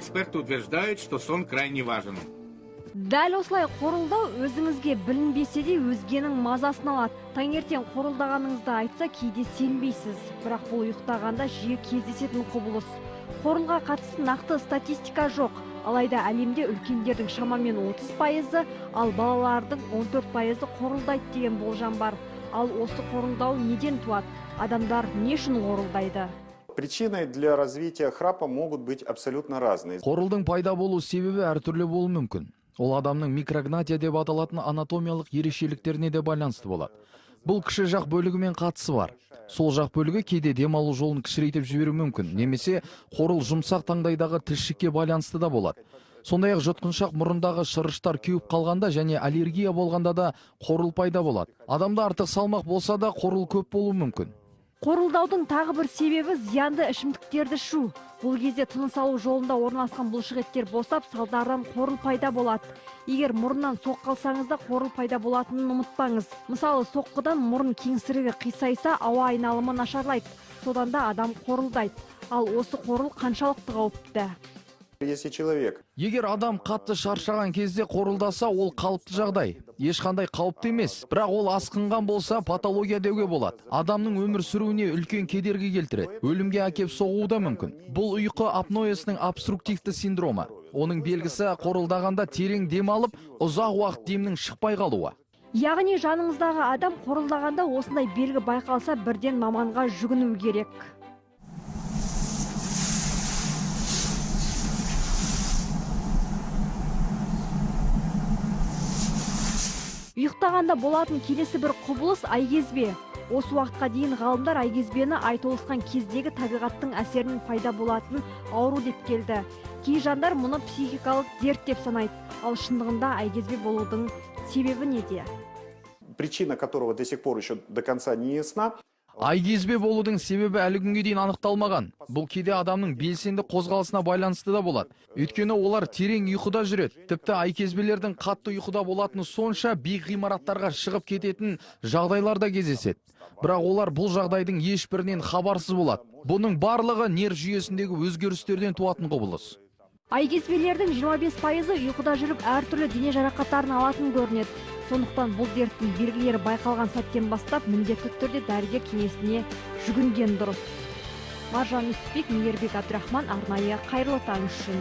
эксперты утверждают, что сон крайне важен. Дәл осылай қорылдау өзіңізге білінбесе де өзгенің мазасын алады. Таңертең қорылдағаныңызды айтса, кейде сенбейсіз. Бірақ бұл ұйықтағанда жиі кездесетін құбылыс. Қорылға қатысты нақты статистика жоқ. Алайда әлемде үлкендердің шамамен 30%, ал балалардың 14% қорылдайды деген болжам бар. Ал осы қорылдау неден туады? Адамдар не үшін қорылдайды? Причиной для развития храпа могут быть абсолютно разные. Қорылдың пайда болу себебі әртүрлі болуы мүмкін. Ол адамның микрогнатия деп аталатын анатомиялық ерекшеліктеріне де байланысты болады. Бұл кіші жақ бөлігімен қатысы бар. Сол жақ бөлігі кейде демалу жолын кішірейтіп жіберу мүмкін, немесе қорыл жұмсақ таңдайдағы тілшікке байланысты да болады. Сондай-ақ жұтқыншақ мұрындағы шырыштар кеуіп қалғанда және аллергия болғанда да қорыл пайда болады. Адамда артық салмақ болса да қорыл көп болуы мүмкін. Қорылдаудың тағы бір себебі зиянды ішімдіктерді ішу. Бұл кезде тыныс алу жолында орналасқан бұлшықеттер босап, салдарынан қорыл пайда болады. Егер мұрыннан соққы алсаңыз да қорыл пайда болатынын ұмытпаңыз. Мысалы, соққыдан мұрын кеңсірігі қисайса, ауа айналымы нашарлайды. Содан да адам қорылдайды. Ал осы қорыл қаншалықты қауіпті? Егер адам қатты шаршаған кезде қорылдаса, ол қалыпты жағдай. Ешқандай қауіпті емес, бірақ ол асқынған болса патология деуге болады. Адамның өмір сүруіне үлкен кедергі келтіреді, өлімге әкеп соғуы да мүмкін. Бұл ұйқы апноэсінің обструктивті синдромы. Оның белгісі қорылдағанда терең дем алып, ұзақ уақыт демнің шықпай қалуы. Яғни жаныңыздағы адам қорылдағанда осындай белгі байқалса, бірден маманға жүгіну керек. Ұйықтағанда болатын келесі бір құбылыс айкезбе. Осы уақытқа дейін ғалымдар айкезбені ай толысқан кездегі табиғаттың әсерінің пайда болатын ауру деп келді. Кей жандар мұны психикалық дерт деп санайды. Ал шындығында айкезбе болудың себебі неде? Причина которого до сих пор еще до конца не ясна. Айкезбе болудың себебі әлі күнге дейін анықталмаған. Бұл кейде адамның белсенді қозғалысына байланысты да болады. Өйткені олар терең ұйқыда жүреді. Тіпті айкезбелердің қатты ұйқыда болатыны сонша биік ғимараттарға шығып кететін жағдайларда кездеседі. Бірақ олар бұл жағдайдың ешбірінен хабарсыз болады. Бұның барлығы нерв жүйесіндегі өзгерістерден туатын құбылыс. Айкезбелердің 25% ұйқыда жүріп әртүрлі дене жарақаттарын алатын көрінеді. Сондықтан бұл дерттің белгілері байқалған сәттен бастап міндетті түрде дәрігер кеңесіне жүгінген дұрыс. Маржан Нүсіпбек, Мейірбек Абдрахман, арнайы Қайырлы таң үшін.